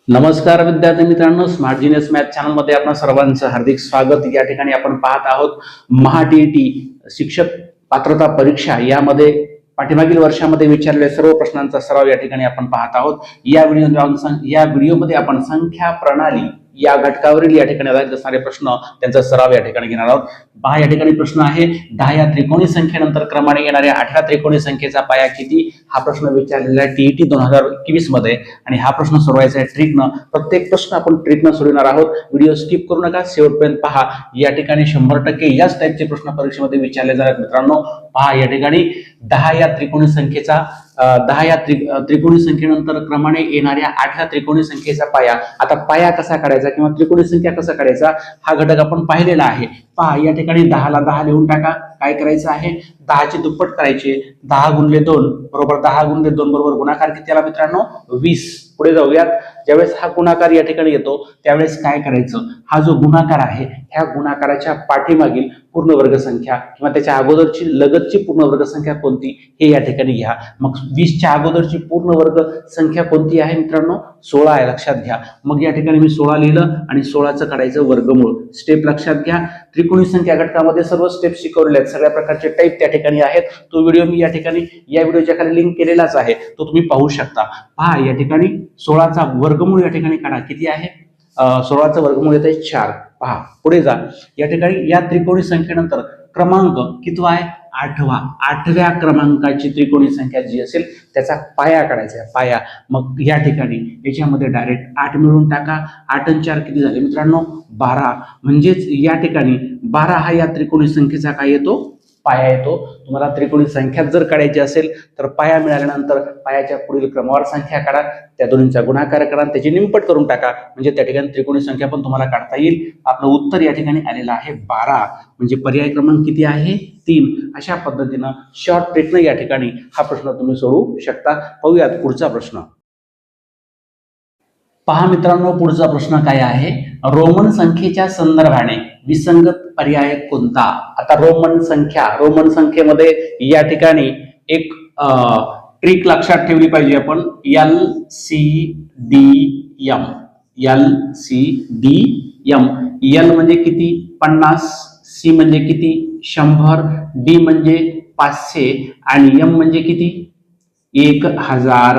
नमस्कार विद्यार्थी मित्रांनो, स्मार्ट जीनियस मॅथ चॅनल मध्ये आपणा सर्वांचं हार्दिक स्वागत। या ठिकाणी आपण पाहत आहोत महाटीईटी शिक्षक पात्रता परीक्षा यामध्ये पाठीमागील वर्षामध्ये विचारलेल्या सर्व प्रश्नांचा सराव या ठिकाणी आपण पाहत आहोत। या व्हिडिओमध्ये आपण संख्या प्रणाली या घटकावरील या ठिकाणी आधारित असणारे प्रश्न त्यांचा सराव या ठिकाणी घेणार आहोत। पहा, या ठिकाणी प्रश्न आहे 10 या त्रिकोणी संख्येनंतर क्रमाने येणाऱ्या 18 त्रिकोणी संख्येचा पाया किती? हा प्रश्न विचारलेला आहे टीईटी 2021 मध्ये आणि हा प्रश्न सोडवायचा आहे ट्रिकनं। प्रत्येक प्रश्न आपण ट्रिकनं सोडवणार आहोत। व्हिडिओ स्किप करू नका, शेवटपर्यंत पहा। या ठिकाणी 100% याच टाइपचे प्रश्न परीक्षेमध्ये विचारले जातात मित्रांनो। पहा, या ठिकाणी 10 या त्रिकोणी संख्येचा 10 या त्रिकोणी संख्येनंतर क्रमाने येणाऱ्या 18 त्रिकोणी संख्येचा पाया। आता पाया कसा काढायचा किंवा त्रिकोणी संख्या कसा काढायचा हा घटक आपण पाहिलेला आहे। पहा, या ठिकाणी 10 ला 10 लिहून टाका। काय करायचं आहे? 10 ची दुप्पट करायचे। 10 गुणिले 2 बरोबर 10 गुणिले 2 बरोबर गुणाकार किती आला मित्रांनो? 20। पुढे जाऊयात। ज्यावेळेस हा गुणाकार या ठिकाणी येतो त्यावेळेस काय करायचं? हा जो गुणाकार आहे ह्या गुणाकाराच्या पाठीमागील पूर्ण वर्ग संख्या किंवा त्याच्या अगोदरची लगतची पूर्ण वर्ग संख्या कोणती हे या ठिकाणी घ्या। मग 20 च्या अगोदरची पूर्ण वर्ग संख्या कोणती आहे मित्रांनो? 16 आहे, लक्षात घ्या। मग या ठिकाणी मी 16 लिहिलं आणि 16चं काढायचं वर्गमूळ। स्टेप लक्षात घ्या। त्रिकोणी संख्या घटकामध्ये सर्व स्टेप शिकवलेले आहेत, सगळ्या प्रकारचे टाइप त्या ठिकाणी आहेत। तो व्हिडिओ मी या ठिकाणी या व्हिडिओच्या खाली लिंक केलेलाच आहे, तो तुम्ही पाहू शकता। पहा, या ठिकाणी 16चा वर्गमूळ या ठिकाणी काढा। किती आहे? 16चं वर्गमूळ येत आहे 4। पहा, पुढे जा। या ठिकाणी या त्रिकोणी संख्येनंतर क्रमांक कितवा आहे? 8वा। 8व्या क्रमांकाची त्रिकोणी संख्या जी असेल त्याचा पाया काढायचा आहे, पाया। मग या ठिकाणी याच्यामध्ये डायरेक्ट 8 मिळून टाका। 8 आणि 4 किती झाले मित्रांनो? 12। म्हणजेच या ठिकाणी 12 हा या त्रिकोणी संख्येचा काय येतो? पाया येतो। तुम्हाला त्रिकोणी संख्या जर काढायची असेल तर पाया मिळाल्यानंतर पायाच्या पुढील क्रमवार संख्या काढा, त्या दोन्हींचा गुणाकार करा, त्याची निमपट करून टाका, म्हणजे त्या ठिकाणी त्रिकोणी संख्या पण तुम्हाला काढता येईल। आपलं उत्तर या ठिकाणी आलेलं आहे 12, म्हणजे पर्याय क्रमांक किती आहे? 3। अशा पद्धतीनं शॉर्ट ट्रिकनं या ठिकाणी हा प्रश्न तुम्ही सोडवू शकता। पाहूयात पुढचा प्रश्न। पहा मित्रांनो, पुढचा प्रश्न काय आहे? रोमन संख्येच्या संदर्भाने विसंगत पर्याय कोणता? आता रोमन संख्येमध्ये या ठिकाणी एक ट्रिक लक्षात ठेवली पाहिजे आपण। LCDM। LCDM। L म्हणजे किती? 50। C म्हणजे किती? 100। D म्हणजे 500 आणि M म्हणजे किती? 1000।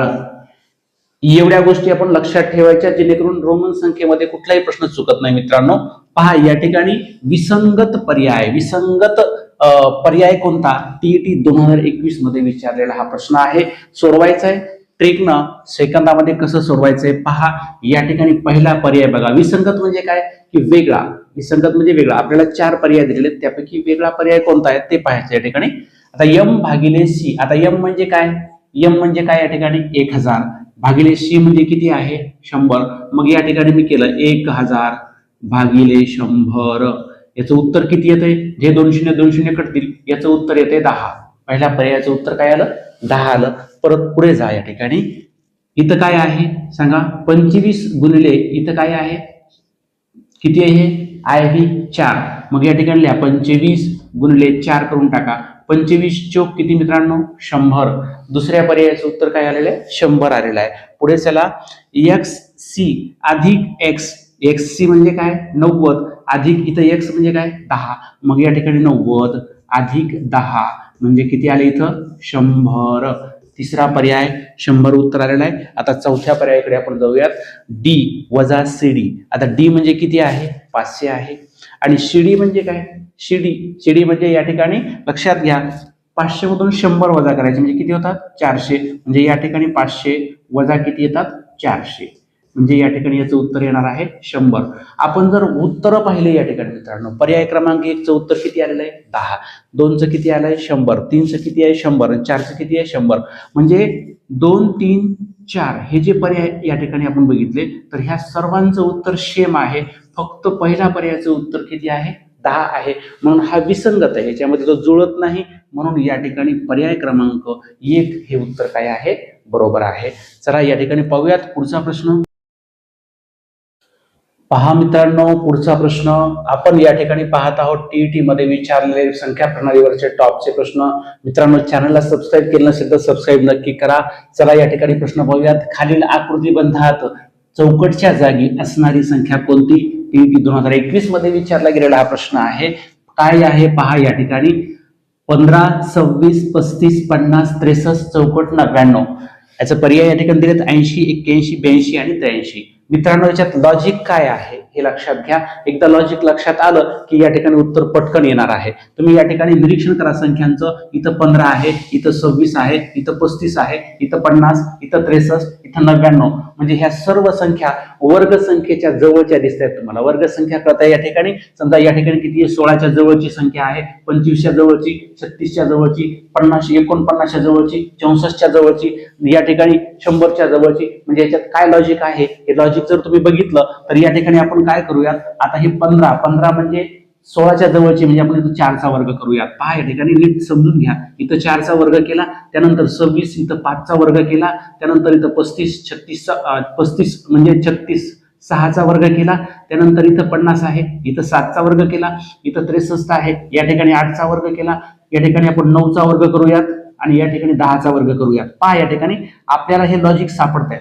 एवढ्या गोष्टी आपण लक्षात ठेवायच्या जेणेकरून रोमन संख्येमध्ये कुठलाही प्रश्न चुकत नाही मित्रांनो। पहा, या ठिकाणी विसंगत पर्याय कोणता? टीईटी 2021 मध्ये विचारलेला हा प्रश्न आहे। सोडवायचा आहे ट्रिकनं। सेकंदामध्ये कसं सोडवायचंय पहा। या ठिकाणी पहिला पर्याय बघा। विसंगत म्हणजे काय? की वेगळा। विसंगत म्हणजे वेगळा। आपल्याला 4 पर्याय दिलेले, त्यापैकी वेगळा पर्याय कोणता आहे ते पाहायचं या ठिकाणी। आता M भागिले C। आता M म्हणजे काय? M म्हणजे काय? या ठिकाणी 1000 भागिले C म्हणजे किती आहे? 100। मग या ठिकाणी मी केलं 1000 भागिले 100। याचं उत्तर किती येतंय? जे 2 शून्य कटतील याचं उत्तर येते 10। पहिल्या पर्यायाचं उत्तर काय आलं? 10 आलं। परत पुढे जा। या ठिकाणी इथं काय आहे सांगा? 25 गुणिले इथं काय आहे? किती आहे? आहे 4। मग या ठिकाणी लिहा 25 गुणिले 4 करून टाका। 25 चोक किती मित्रांनो? 100। दुसऱ्या पर्यायाचं उत्तर काय आलेलं आहे? 100 आलेलं आहे। पुढे चला। XC अधिक X। XC म्हणजे काय? 90 अधिक इथं X म्हणजे काय? 10। मग या ठिकाणी 90 अधिक 10 म्हणजे किती आले इथं? 100। तिसरा पर्याय 100 उत्तर आलेला आहे। आता चौथ्या पर्यायाकडे आपण जाऊयात। D वजा CD। आता D म्हणजे किती आहे? 500 आहे। आणि CD म्हणजे काय? CD म्हणजे या ठिकाणी लक्षात घ्या 500 मधून 100 वजा करायचे म्हणजे किती होतात? 400। म्हणजे या ठिकाणी 500 वजा किती येतात? 400। म्हणजे या ठिकाणी याचं उत्तर येणार आहे 100। आपण जर उत्तर पाहिले या ठिकाणी मित्रांनो, पर्याय क्रमांक 1चं उत्तर किती आलेलं आहे? 10। 2चं किती आलंय? 100। 3चं किती आहे? 100 आणि 4चं किती आहे? 100। म्हणजे 2, 3, 4 हे जे पर्याय या ठिकाणी आपण बघितले तर ह्या सर्वांचं उत्तर सेम आहे। फक्त पहिल्या पर्यायाचं उत्तर किती आहे? 10 आहे। म्हणून हा विसंगत आहे, याच्यामध्ये तो जुळत नाही। म्हणून या ठिकाणी पर्याय क्रमांक 1 हे उत्तर काय आहे? बरोबर आहे। चला या ठिकाणी पाहूयात पुढचा प्रश्न। पहा मित्रांनो, पुढचा प्रश्न आपण या ठिकाणी पाहत आहोत टीईटी मध्ये विचारलेले संख्या प्रणालीवरचे टॉपचे प्रश्न। मित्रांनो, चॅनलला सबस्क्राईब केलं नसेल तर सबस्क्राईब नक्की करा। चला या ठिकाणी प्रश्न पाहूयात। खालील आकृतीबंधात चौकटच्या जागी असणारी संख्या कोणती? टीईटी 2021 मध्ये विचारला गेलेला हा प्रश्न आहे. काय आहे पहा या ठिकाणी, 15, 26, 35, 50, 63, चौकट 99. याचं पर्याय या ठिकाणी दिलेत 80, 81, 82 आणि 83. मित्रांनो, याच्यात लॉजिक काय आहे हे लक्षात घ्या. एकदा लॉजिक लक्षात आलं की या ठिकाणी उत्तर पटकन येणार आहे. तुम्ही या ठिकाणी निरीक्षण करा संख्यांचं. इथं 15 आहे, इथं 26 आहे, इथं 35 आहे, इथं 50, इथं 63, इथं 99. म्हणजे ह्या सर्व संख्या वर्ग संख्येच्या जवळच्या दिसत आहेत तुम्हाला. वर्ग संख्या कळता या ठिकाणी. समजा या ठिकाणी किती आहे? 16च्या जवळची संख्या आहे, 25च्या जवळची, 36च्या जवळची, 50, 49च्या जवळची, 64च्या जवळची, या ठिकाणी 100च्या जवळची. म्हणजे याच्यात काय लॉजिक आहे हे लॉजिक जर तुम्ही बघितलं तर या ठिकाणी आपण काय करूयात, आता हे 15 म्हणजे 16च्या जवळची, म्हणजे आपण इथं 4चा वर्ग करूयात. पहा या ठिकाणी नीट समजून घ्या. इथं 4चा वर्ग केला, त्यानंतर 26, इथं 5चा वर्ग केला, त्यानंतर इथं 35, 36 म्हणजे 36, 6चा वर्ग केला, त्यानंतर इथं 50 आहे, इथं 7चा वर्ग केला, इथं 63 आहे, या ठिकाणी 8चा वर्ग केला, या ठिकाणी आपण 9चा वर्ग करूयात आणि या ठिकाणी 10चा वर्ग करूयात. पहा या ठिकाणी आपल्याला हे लॉजिक सापडतंय.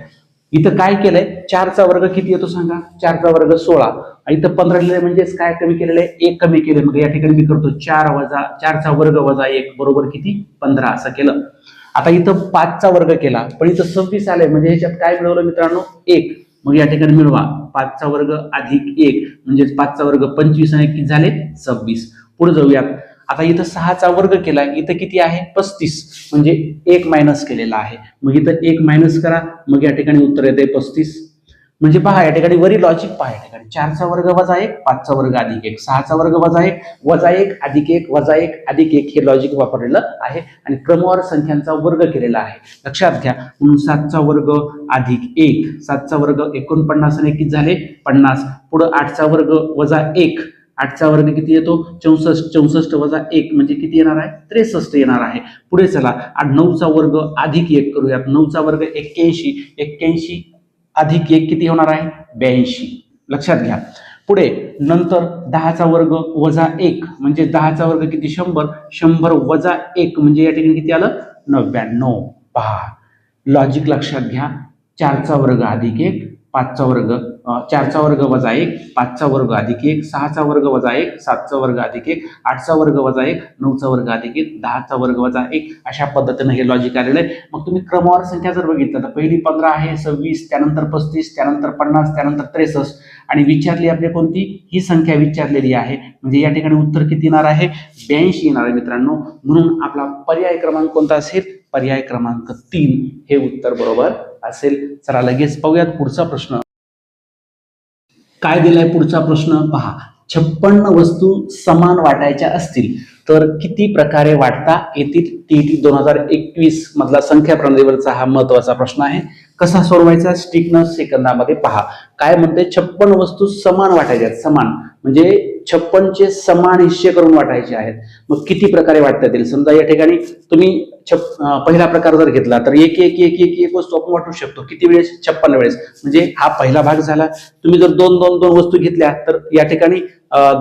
इथं काय केलंय, 4चा वर्ग किती येतो सांगा? 4चा वर्ग 16. इथं 15 लिहिले म्हणजेच काय कमी केलेलं आहे? 1 कमी केलं. मग या ठिकाणी मी करतो 4चा वर्ग वजा 1 बरोबर किती? 15 असं केलं. आता इथं 5चा वर्ग केला, पण इथं 26 आलंय, म्हणजे ह्याच्यात काय मिळवलं मित्रांनो? 1. मग या ठिकाणी मिळवा 5चा वर्ग अधिक 1 म्हणजे 5चा वर्ग 25 आणि किती झाले? 26. पुढे जाऊयात. आता इथं 6चा वर्ग केला, इथं किती आहे? 35 म्हणजे 1 मायनस केलेला आहे. मग इथं 1 मायनस करा, मग या ठिकाणी उत्तर येते 35. म्हणजे पहा या ठिकाणी वरी लॉजिक पहा. या ठिकाणी 4चा वर्ग वजा 1, 5चा वर्ग अधिक 1, 6चा वर्ग वजा 1, वजा 1 अधिक 1, वजा 1 अधिक 1 हे लॉजिक वापरलेलं आहे आणि क्रमवार संख्यांचा वर्ग केलेला आहे. लक्षात घ्या. म्हणून 7चा वर्ग अधिक 1, 7चा वर्ग 49 आणि किती झाले? 50. पुढे 8चा वर्ग वजा 1, 8चा वर्ग किती येतो? 64, 64 वजा 1 म्हणजे किती येणार आहे? 63 येणार आहे. पुढे चला 9चा वर्ग अधिक 1 करूयात. 9चा वर्ग 81, 81 अधिक 1 किती होणार आहे? 82. लक्षात घ्या. पुढे नंतर 10चा वर्ग वजा 1 म्हणजे 10चा वर्ग किती? 100, 100 वजा 1 म्हणजे या ठिकाणी किती आलं? 99. पहा लॉजिक लक्षात घ्या. 4चा वर्ग अधिक 1, 5चा वर्ग 4चा वर्ग वजा 1, 5चा वर्ग अधिक 1, 6चा वर्ग वजा 1, 7चा वर्ग अधिक 1, 8चा वर्ग वजा 1, 9चा वर्ग अधिक 1, 10चा वर्ग वजा 1 अशा पद्धतीने हे लॉजिक आलेलं आहे. मग तुम्ही क्रमवार संख्या जर बघितलं तर पहिली 15 आहे, 26, त्यानंतर 35, त्यानंतर 50, त्यानंतर 63 आणि विचारली आपली कोणती? ही संख्या विचारलेली आहे. म्हणजे या ठिकाणी उत्तर किती येणार आहे? 82 येणार आहे मित्रांनो. म्हणून आपला पर्याय क्रमांक कोणता असेल? पर्याय क्रमांक 3 हे उत्तर बरोबर असेल. चला लगेच पाहूयात पुढचा प्रश्न. काय दिलाय पुढचा प्रश्न पहा. 56 वस्तू समान वाटायच्या असतील तर किती प्रकारे वाटता येतील? टीईटी 2021 मधला संख्या प्रणालीवरचा हा महत्वाचा प्रश्न आहे. कसा सोडवायचा? स्टिक न सेकंदामध्ये पहा. काय म्हणते? 56 वस्तू समान वाटायच्या आहेत. समान म्हणजे 56चे समान हिस्से करून वाटायचे आहेत. मग किती प्रकारे वाटता येतील? समजा या ठिकाणी तुम्ही पहिला प्रकार जर घेतला तर एक एक एक एक एक वस्तू आपण वाटू शकतो. किती वेळेस? 56 वेळेस. म्हणजे हा पहिला भाग झाला. तुम्ही जर दोन दोन दोन वस्तू घेतल्या तर या ठिकाणी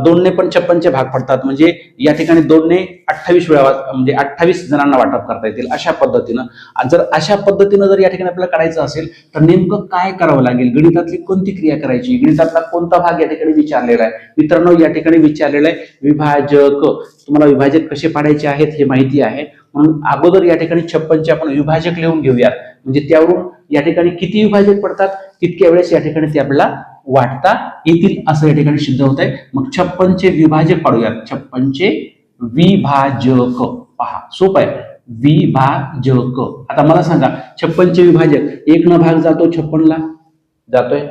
2ने पण 56चे भाग पडतात. म्हणजे या ठिकाणी 2ने 28 वेळा म्हणजे 28 जणांना वाटप करता येतील अशा पद्धतीनं. जर अशा पद्धतीनं जर या ठिकाणी आपल्याला करायचं असेल तर नेमकं काय करावं लागेल? गणितातली कोणती क्रिया करायची? गणितातला कोणता भाग या ठिकाणी विचारलेला आहे? मित्रांनो या ठिकाणी विचारलेला आहे विभाजक. तुम्हाला विभाजक कसे पाडायचे आहेत हे माहिती आहे. म्हणून अगोदर या ठिकाणी 56चे आपण विभाजक लिहून घेऊयात. म्हणजे त्यावरून या ठिकाणी किती विभाजक पडतात तितक्या वेळेस या ठिकाणी ते आपल्याला वाटता येतील असं या ठिकाणी सिद्ध होत आहे. मग 56चे विभाजक पाडूयात. 56चे विभाजक पहा सोपं आहे. विभाजक. आता मला सांगा 56चे विभाजक 1 न भाग जातो 56ला? जातोय.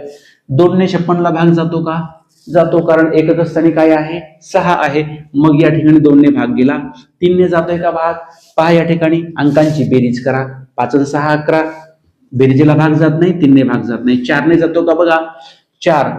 2ने 56ला भाग जातो का? जातो. कारण एकक स्थानी काय आहे? 6 आहे. मग या ठिकाणी 2ने भाग गेला. 3ने जातोय का भाग? पहा या ठिकाणी अंकांची बेरीज करा. 5 आणि 6 11. बेरीजेला भाग जात नाही, 3ने भाग जात नाही. 4ने जातो का? बघा 4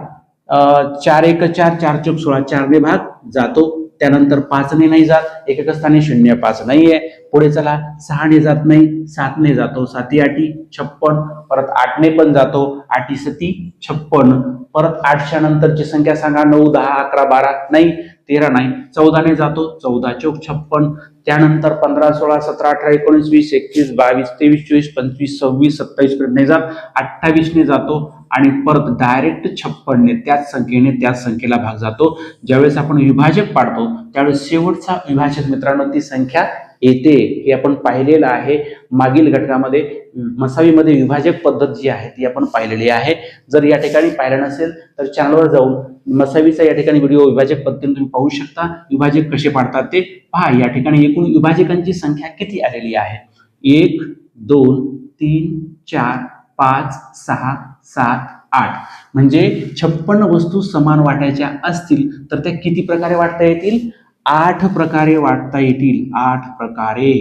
4 1 4 4 चौक 16 4ने भाग जातो. त्यानंतर 5ने नाही जात. एकक स्थानी 0 5 नाहीये. पुढे चला 6ने जात नाही, 7ने जातो. 7 8 56. परत 8ने पण जातो. 8 7 56. परत 8च्या नंतरची संख्या सांगा. 9 10 11 12 नाही. 13 नाही. 14ने जातो. 14 चौक 56. त्यानंतर 15 16 17 18 19 20 21 22 23 24 25 26 27 पर्यंत नाही जात. 28ने जातो. आणि परत डायरेक्ट 56ने त्याच संख्येला भाग जातो. ज्यावेळेस आपण विभाजक पाडतो त्यावेळेस शेवटचा विभाजक मित्रांनो ती संख्या येते. हे आपण पाहिलेलं आहे मागील घटकामध्ये. मसावीमध्ये विभाजक पद्धत जी आहे ती आपण पाहिलेली आहे. जर या ठिकाणी पाहिलं नसेल तर चॅनलवर जाऊन मसावीचा या ठिकाणी व्हिडिओ विभाजक पद्धतीने तुम्ही पाहू शकता. विभाजक कसे पाडतात ते पहा. या ठिकाणी एकूण विभाजकांची संख्या किती आलेली आहे? 1 2 3 4 5 6 7 8 म्हणजे 56 वस्तू समान वाटायच्या असतील तर त्या किती प्रकारे वाटता येतील? 8 प्रकारे वाटता येतील. 8 प्रकारे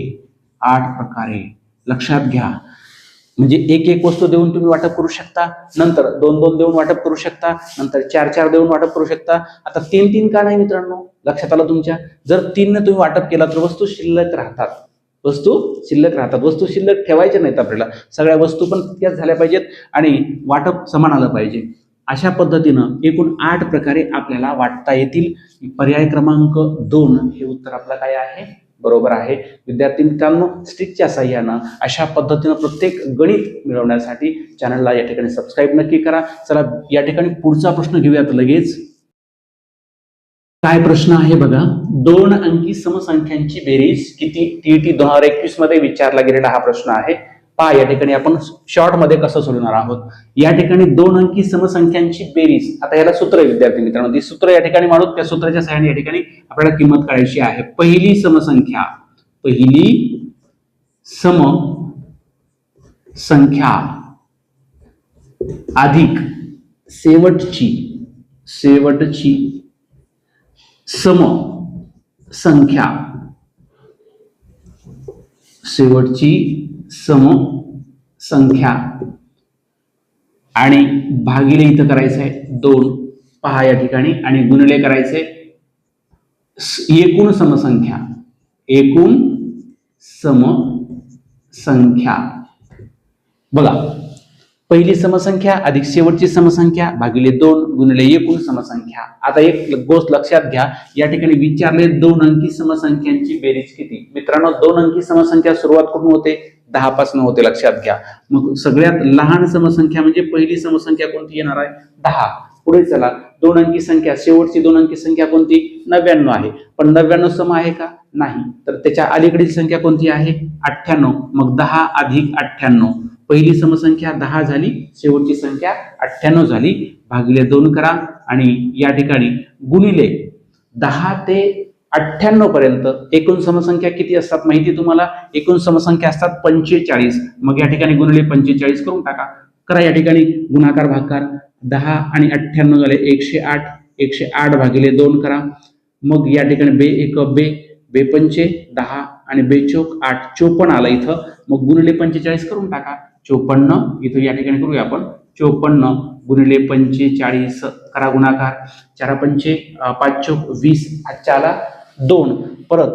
लक्षात घ्या. म्हणजे एक वस्तू देऊन तुम्ही वाटप करू शकता, नंतर 2 देऊन वाटप करू शकता, नंतर 4 देऊन वाटप करू शकता. आता 3 का नाही मित्रांनो? लक्षात आलं तुमच्या? जर 3 तुम्ही वाटप केला तर वस्तू शिल्लक राहतात. वस्तू शिल्लक ठेवायच्या नाहीत आपल्याला. सगळ्या वस्तू पण तितक्याच झाल्या पाहिजेत आणि वाटप समान आलं पाहिजे. अशा पद्धतीनं एकूण 8 प्रकारे आपल्याला वाटता येतील. पर्याय क्रमांक 2 हे उत्तर आपलं काय आहे? बरोबर आहे. विद्यार्थी मित्रांनो, स्टिकच्या साह्यानं अशा पद्धतीनं प्रत्येक गणित मिळवण्यासाठी चॅनलला या ठिकाणी सबस्क्राईब नक्की करा. चला या ठिकाणी पुढचा प्रश्न घेऊयात लगेच. काय प्रश्न आहे बघा? 2 अंकी समसंख्यांची बेरीज किती? टीईटी 2021 मध्ये विचारला गेलेला हा प्रश्न आहे. पहा या ठिकाणी आपण शॉर्ट मध्ये कसं सोडवणार आहोत. या ठिकाणी 2 अंकी समसंख्यांची बेरीज. आता याला सूत्र आहे विद्यार्थी मित्रांनो. ती सूत्र या ठिकाणी मांडू. त्या सूत्राच्या सहाय्याने या ठिकाणी आपल्याला किंमत काढायची आहे. पहिली समसंख्या अधिक शेवटची समसंख्या आणि भागिले इथं करायचं आहे 2 पहा या ठिकाणी आणि गुणिले करायचे एकूण समसंख्या. बघा पहिली समसंख्या अधिक शेवटची समसंख्या भागिले 2 गुणिले एकूण समसंख्या. आता एक गोष्ट लक्षात घ्या. या ठिकाणी विचारले 2 अंकी समसंख्यांची बेरीज किती? मित्रांनो 2 अंकी समसंख्या सुरुवात कुठून होते? 10 पासून होते. लक्षात घ्या. मग सगळ्यात लहान समसंख्या म्हणजे पहिली समसंख्या कोणती येणार आहे? 10. पुढे चला 2 अंकी संख्या शेवटची 2 अंकी संख्या कोणती? 99 आहे. पण 99 सम आहे का? नाही. तर त्याच्या अलीकडील संख्या कोणती आहे? 98. मग 10 अधिक 98 पहिली समसंख्या 10 झाली, शेवटची संख्या 98 झाली. भागिले 2 करा आणि या ठिकाणी गुणिले 10 ते 98 पर्यंत एकूण समसंख्या किती असतात माहिती तुम्हाला? एकूण समसंख्या असतात 45. मग या ठिकाणी गुणिले 45 करून टाका. करा या ठिकाणी गुणाकार भागाकार. 10 आणि 98 झाले 108. 108 भागिले 2 करा. मग या ठिकाणी बे 1 बे पंचे 10 आणि बे चौक 8 54 आला इथं. मग गुणिले 45 करून टाका. 54 इथं या ठिकाणी करूया आपण. 54 गुणिले 45 करा गुणाकार. 4 पंचे 5 चौक 20 हातच्या आला 2. परत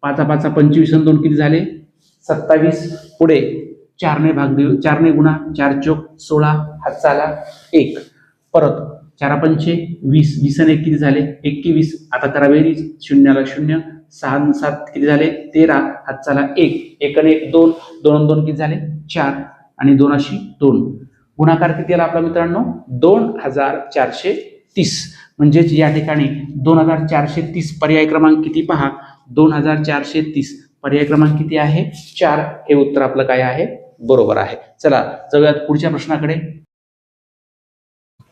5 5 25 आणि 2 किती झाले? 27. पुढे 4 ने भाग देऊ. 4 ने गुणा. 4 चौक 16 हातचा आला 1. परत 4 पंचे 20 20 आणि 1 किती झाले? 21. आता करा बेरीज. 0 0 6 7 किती झाले? 13 हातचा आला 1. 1 आणि 1 2 2 आणि 2 किती झाले? 4 आणि 2 अशी 2. गुणाकार किती आला आपला मित्रांनो? 2430. म्हणजेच या ठिकाणी 2430 पर्याय क्रमांक किती पहा? 2430 पर्याय क्रमांक किती आहे? 4. हे उत्तर आपलं काय आहे? बरोबर आहे. चला जाऊयात पुढच्या प्रश्नाकडे.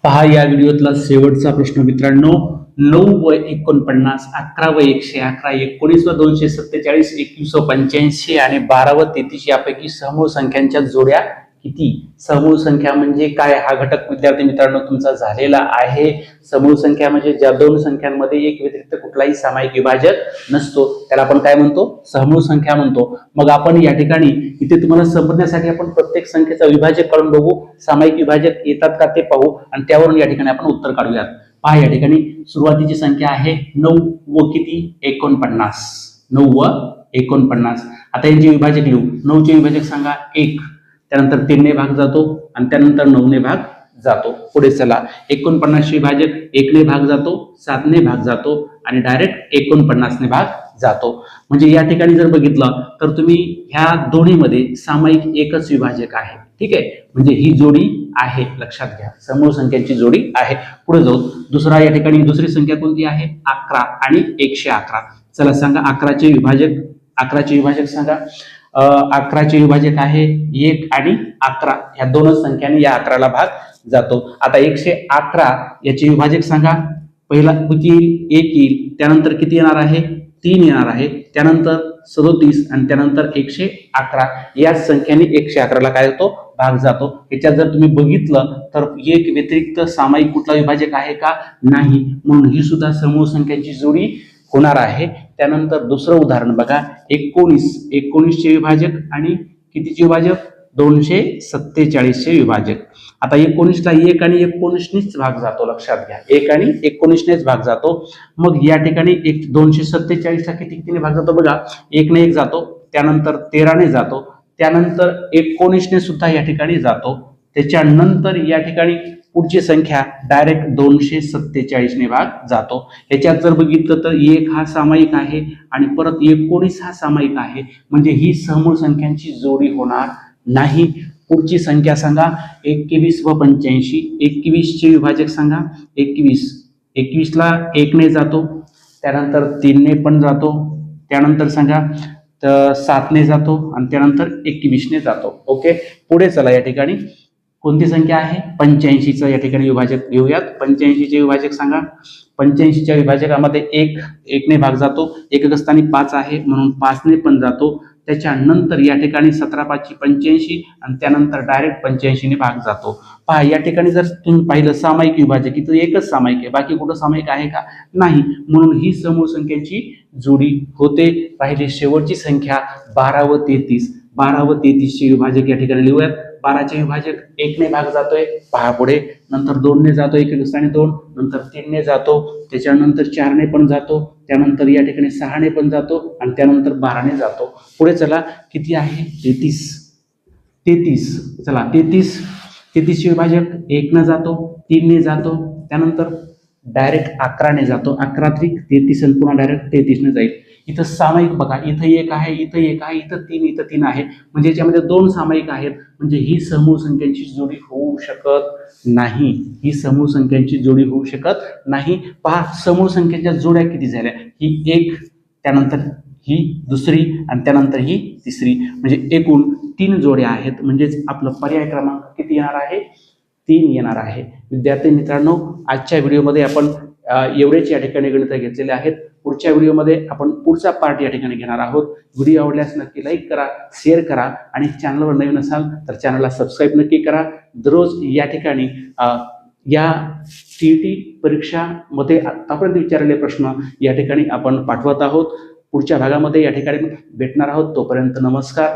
पहा या व्हिडिओतला शेवटचा प्रश्न मित्रांनो. 9 व 49, 11 व 111, 19 व 247, 21 व 85 आणि 12 व 33 यापैकी समूळ संख्यांच्या जोड्या किती? समूळ संख्या म्हणजे काय? हा घटक विद्यार्थी मित्रांनो तुमचा झालेला आहे. समूळ संख्या म्हणजे ज्या 2 संख्यांमध्ये एक व्यतिरिक्त कुठलाही सामायिक विभाजक नसतो त्याला आपण काय म्हणतो? समूळ संख्या म्हणतो. मग आपण या ठिकाणी इथे तुम्हाला समजण्यासाठी आपण प्रत्येक संख्येचा विभाजक काढून बघू. सामायिक विभाजक येतात का ते पाहू आणि त्यावरून या ठिकाणी आपण उत्तर काढूयात. पहा या ठिकाणी सुरुवातीची संख्या आहे 9 व किती? 49. 9 व 49. आता यांचे विभाजक लिहू. 9 चे विभाजक सांगा 1. त्यानंतर 3 ने भाग जातो आणि त्यानंतर 9 ने भाग जातो. पुढे चला, 49 विभाजक 1 ने भाग जातो, 7 ने भाग जातो आणि डायरेक्ट 49 ने भाग जातो. म्हणजे या ठिकाणी जर बघितलं तर तुम्ही ह्या दोन्हीमध्ये सामायिक एकच विभाजक आहे. ठीक आहे, म्हणजे ही जोडी आहे, लक्षात घ्या, समूळ संख्यांची जोडी आहे. पुढे जाऊ, दुसरा या ठिकाणी दुसरी संख्या कोणती आहे? 11 आणि 111. चला सांगा 11चे विभाजक सांगा. 11चे विभाजक आहे 1 आणि 11, ह्या दोनच संख्यांनी या 11ला भाग जातो. आता 111 याचे विभाजक सांगा. पहिला किती येईल? 1 येईल, त्यानंतर किती येणार आहे? 3 येणार आहे, त्यानंतर 37 आणि त्यानंतर 111. या संख्यांनी 111ला काय होतो? भाग जातो. याच्यात जर तुम्ही बघितलं तर एक व्यतिरिक्त सामायिक कुठला विभाजक आहे का? नाही, म्हणून ही सुद्धा समूह संख्यांची जोडी होणार आहे. त्यानंतर दुसरं उदाहरण बघा, 19चे विभाजक आणि कितीचे विभाजक? 247चे विभाजक. आता 19ला 1 आणि 19नेच भाग जातो, लक्षात घ्या, 1 आणि 19नेच भाग जातो. मग या ठिकाणी 247ला कितीने भाग जातो बघा, 1 ने 1 जातो, त्यानंतर 13 ने जातो, त्यानंतर 19ने सुद्धा या ठिकाणी जातो. त्याच्यानंतर या ठिकाणी पुढची संख्या डायरेक्ट 247 ने भाग जातो. ह्याच्यात जर बघितलं तर 1 हा सामायिक आहे आणि परत 19 हा सामायिक आहे, म्हणजे ही समूळ संख्यांची जोडी होणार नाही. पुढची संख्या सांगा, 21 व 85. 21चे विभाजक सांगा. 21ला 1 ने जातो, त्यानंतर 3 ने पण जातो, त्यानंतर सांगा 7 ने जातो आणि त्यानंतर 21 ने जातो. ओके, पुढे चला, या ठिकाणी कोणती संख्या आहे? 85चं या ठिकाणी विभाजक घेऊयात. 85चे विभाजक सांगा. 85च्या विभाजकामध्ये 1 ने भाग जातो, एकक स्थानी 5 आहे म्हणून 5 ने पण जातो. त्याच्यानंतर या ठिकाणी 17×5 85 आणि त्यानंतर डायरेक्ट 85 ने भाग जातो. पहा, या ठिकाणी जर तुम्ही पाहिलं सामायिक विभाजक, इथं एकच सामायिक आहे, बाकी कुठं सामायिक आहे का? नाही, म्हणून ही समूह संख्यांची जोडी होते. राहिली शेवटची संख्या 12 व 33. 12 व 33चे विभाजक या ठिकाणी लिहूयात. 12चे विभाजक 1 ने भाग जातोय, पहा पुढे, नंतर 2 ने जातो, एकक स्थानी 2, नंतर 3 ने जातो, त्याच्यानंतर 4 ने पण जातो, त्यानंतर या ठिकाणी 6 ने पण जातो आणि त्यानंतर 12 ने जातो. पुढे चला, किती आहे? 33. चला, 33चे विभाजक 1 ने जातो, 3 ने जातो, त्यानंतर डायरेक्ट 11 ने जातो, 11 त्रिक 33 आणि पुन्हा डायरेक्ट 33 ने जाईल. इथं सामायिक बघा, इथं 1 आहे, इथं 1 आहे, इथं 3 आहे, म्हणजे याच्यामध्ये 2 सामायिक आहेत, म्हणजे ही समूह संख्यांची जोडी होऊ शकत नाही. ही समूह संख्यांची जोडी होऊ शकत नाही. पहा, समूह संख्यांच्या जोड्या किती झाल्या? ही 1, त्यानंतर ही दुसरी आणि त्यानंतर ही तिसरी, म्हणजे एकूण 3 जोड्या आहेत. म्हणजेच आपलं पर्याय क्रमांक किती येणार आहे? 3 येणार आहे. विद्यार्थी मित्रांनो, आजच्या व्हिडिओमध्ये आपण एवढेच या ठिकाणी गणित घेतलेले आहेत. पुढच्या व्हिडिओमध्ये आपण पुढचा पार्ट या ठिकाणी घेणार आहोत. व्हिडिओ आवडल्यास नक्की लाईक करा, शेअर करा आणि चॅनलवर नवीन असाल तर चॅनलला सबस्क्राईब नक्की करा. दररोज या ठिकाणी या CET परीक्षामध्ये आतापर्यंत विचारलेले प्रश्न या ठिकाणी आपण पाठवत आहोत. पुढच्या भागामध्ये या ठिकाणी भेटणार आहोत. तोपर्यंत नमस्कार,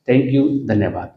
थँक्यू, धन्यवाद.